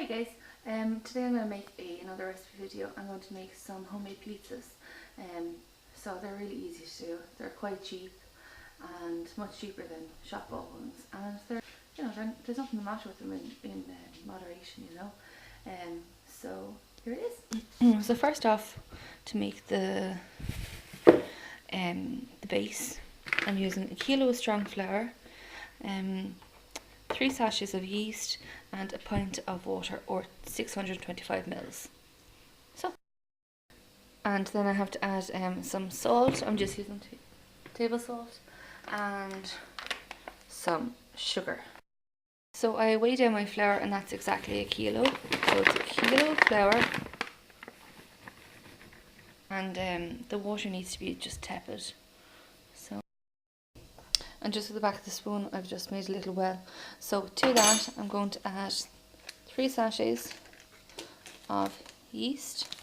Hi guys, today I'm going to make another recipe video. I'm going to make some homemade pizzas. So they're really easy to do. They're quite cheap and much cheaper than shop bought ones. And there's nothing the matter with them in moderation, you know. So here it is. So first off, to make the base, I'm using a kilo of strong flour, 3 sachets of yeast and a pint of water, or 625 mils. And then I have to add some salt. I'm just using table salt and some sugar. So I weigh down my flour, and that's exactly a kilo. So it's a kilo of flour, and the water needs to be just tepid. And just at the back of the spoon, I've just made a little well. So to that, I'm going to add 3 sachets of yeast,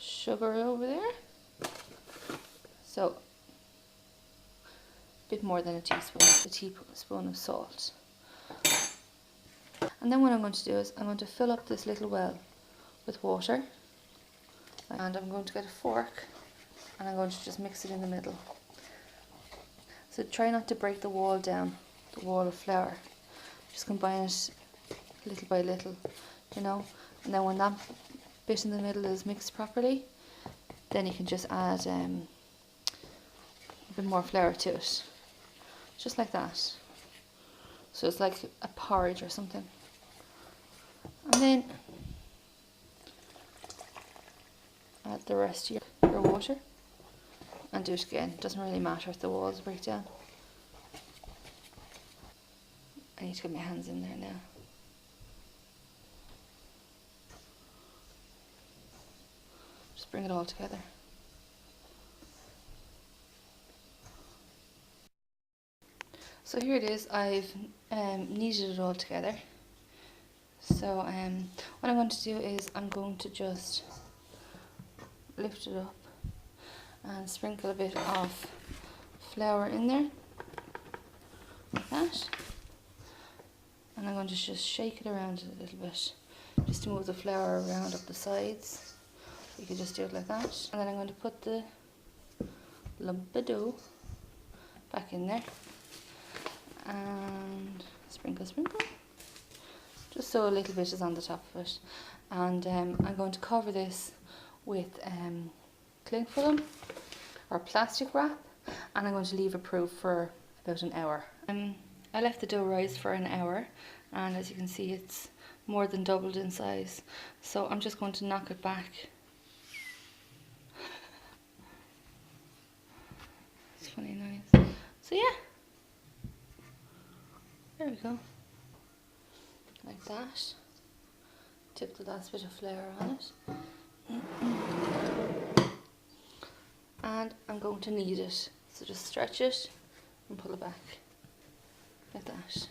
sugar over there, so a bit more than a teaspoon of salt. And then what I'm going to do is I'm going to fill up this little well with water, and I'm going to get a fork and I'm going to just mix it in the middle. So try not to break the wall down, the wall of flour. Just combine it little by little, you know. And then when that bit in the middle is mixed properly, then you can just add a bit more flour to it. Just like that. So it's like a porridge or something. And then add the rest of your water. And do it again. It doesn't really matter if the walls break down. I need to get my hands in there now. Just bring it all together. So here it is. I've kneaded it all together. So what I'm going to do is I'm going to just lift it up and sprinkle a bit of flour in there, like that. And I'm going to just shake it around a little bit, just to move the flour around up the sides. You can just do it like that. And then I'm going to put the lump of dough back in there, and sprinkle, just so a little bit is on the top of it. And I'm going to cover this with cling film or plastic wrap, and I'm going to leave it proof for about an hour. I left the dough rise for an hour, and as you can see, it's more than doubled in size. So I'm just going to knock it back. It's funny noise. So yeah, there we go, like that. Tip the last bit of flour on it. And I'm going to knead it, so just stretch it and pull it back, like that.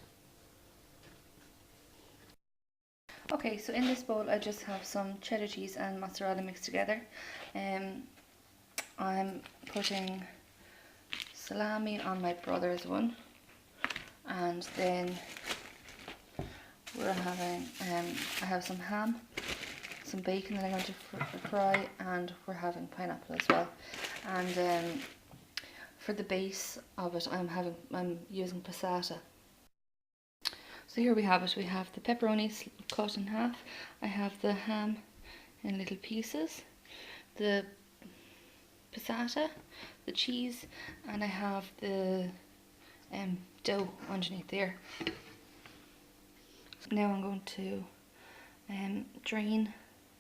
Okay, so in this bowl I just have some cheddar cheese and mozzarella mixed together. I'm putting salami on my brother's one, and then we're having, I have some ham, some bacon that I'm going to fry, and we're having pineapple as well. And for the base of it, I'm using passata. So here we have it. We have the pepperoni cut in half. I have the ham in little pieces, the passata, the cheese, and I have the dough underneath there. So now I'm going to drain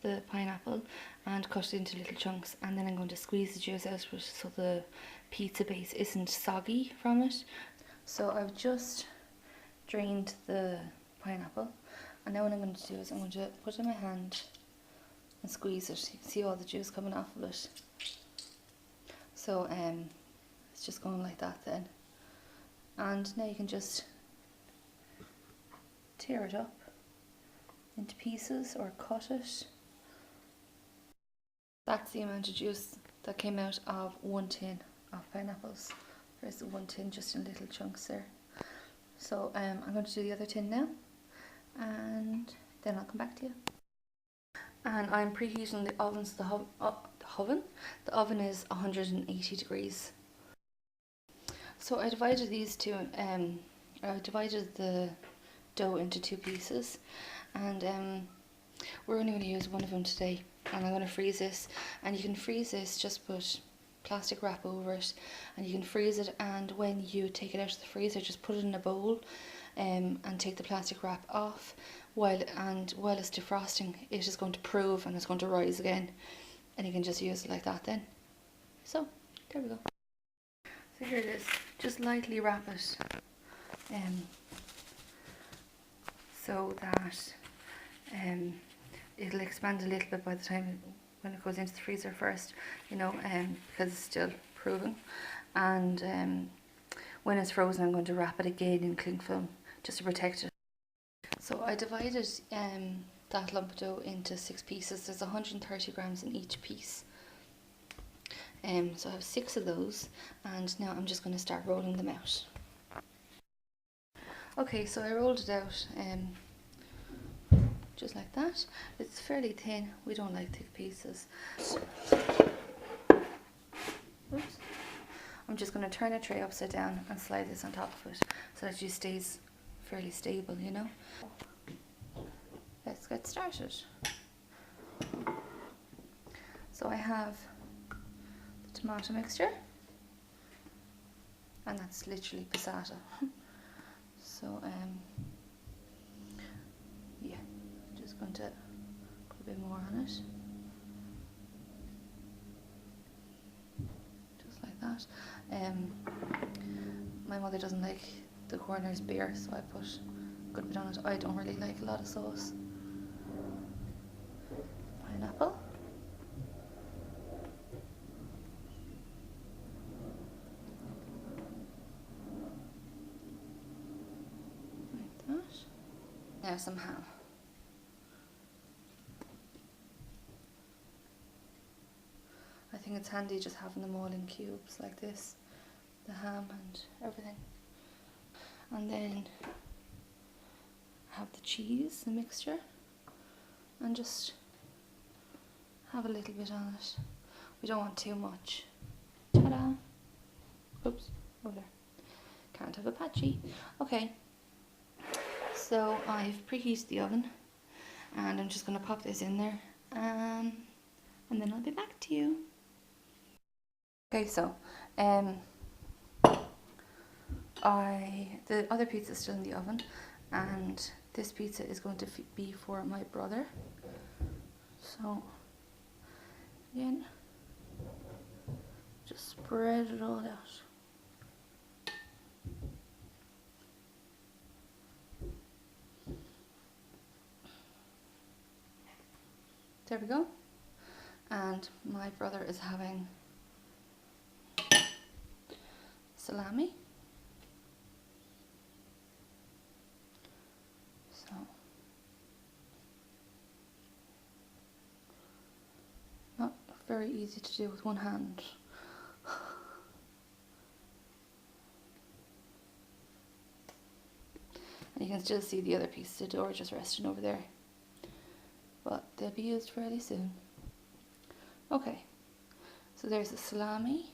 the pineapple and cut it into little chunks, and then I'm going to squeeze the juice out so the pizza base isn't soggy from it. So I've just drained the pineapple, and now what I'm going to do is I'm going to put it in my hand and squeeze it. You can see all the juice coming off of it. So it's just going like that then, and now you can just tear it up into pieces or cut it. That's the amount of juice that came out of 1 tin of pineapples. There's the 1 tin just in little chunks there. So I'm going to do the other tin now, and then I'll come back to you. And I'm preheating the oven. So the oven is 180 degrees. So I divided these two. I divided the dough into two pieces, and we're only going to use one of them today. And I'm going to freeze this. And you can freeze this, just put plastic wrap over it, and you can freeze it. And when you take it out of the freezer, just put it in a bowl, and take the plastic wrap off. While it's defrosting, it is going to prove and it's going to rise again, and you can just use it like that then. So there we go. So here it is. Just lightly wrap it, so that it'll expand a little bit by the time when it goes into the freezer first, you know, because it's still proving. And when it's frozen, I'm going to wrap it again in cling film just to protect it. So I divided that lump of dough into 6 pieces. There's 130 grams in each piece. So I have 6 of those, and now I'm just going to start rolling them out. Okay, so I rolled it out just like that. It's fairly thin. We don't like thick pieces. Oops. I'm just going to turn a tray upside down and slide this on top of it so that it stays fairly stable, you know. Let's get started. So I have the tomato mixture, and that's literally passata. So yeah, just going to put a bit more on it, just like that. My mother doesn't like the corners bare, so I put a good bit on it. I don't really like a lot of sauce. Pineapple. Like that. Now some ham. I think it's handy just having them all in cubes like this, the ham and everything. And then have the cheese, the mixture, and just have a little bit on it. We don't want too much. Ta-da! Oops, over there. Can't have a patchy. Okay, so I've preheated the oven, and I'm just going to pop this in there, and then I'll be back to you. Okay, so the other pizza is still in the oven, and this pizza is going to be for my brother. So again, just spread it all out. There we go. And my brother is having salami. So not very easy to do with one hand. And you can still see the other pieces of dough just resting over there, but they'll be used fairly soon. Okay, so there's the salami.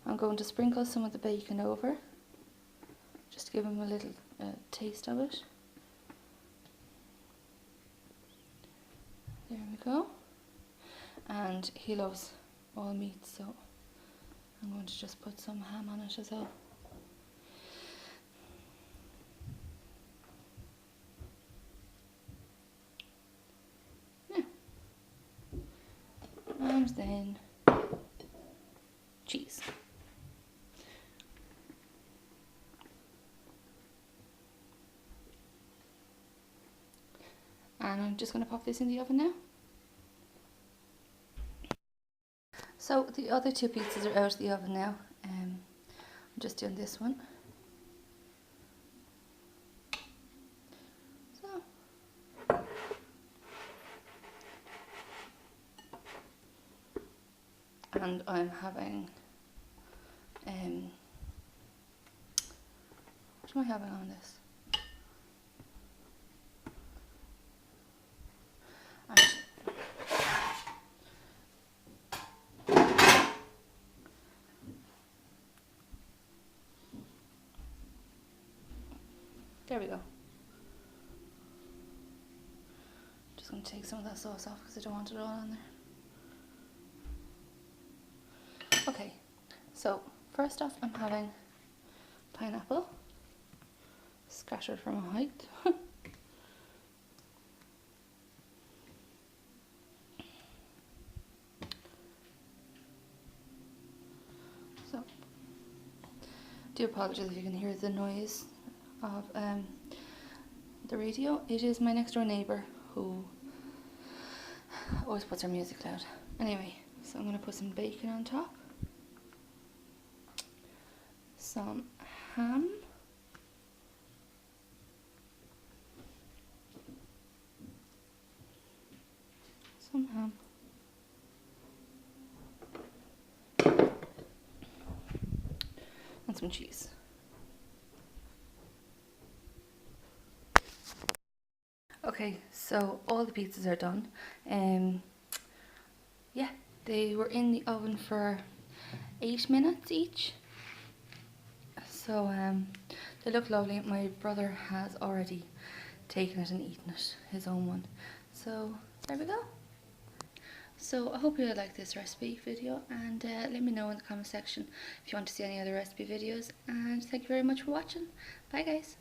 I'm going to sprinkle some of the bacon over, just to give him a little taste of it. There we go. And he loves all meat, so I'm going to just put some ham on it as well. Yeah. And then cheese. And I'm just going to pop this in the oven now. So the other 2 pizzas are out of the oven now. I'm just doing this one. So and I'm having what am I having on this? There we go. Just going to take some of that sauce off because I don't want it all on there. Okay, so first off I'm having pineapple scattered from a height. So, do apologise if you can hear the noise of the radio. It is my next door neighbour who always puts her music loud. Anyway, so I'm going to put some bacon on top, some ham, and some cheese. Okay, so all the pizzas are done. Yeah, they were in the oven for 8 minutes each. So they look lovely. My brother has already taken it and eaten it, his own one. So there we go. So I hope you like this recipe video, and let me know in the comment section if you want to see any other recipe videos, and thank you very much for watching. Bye guys.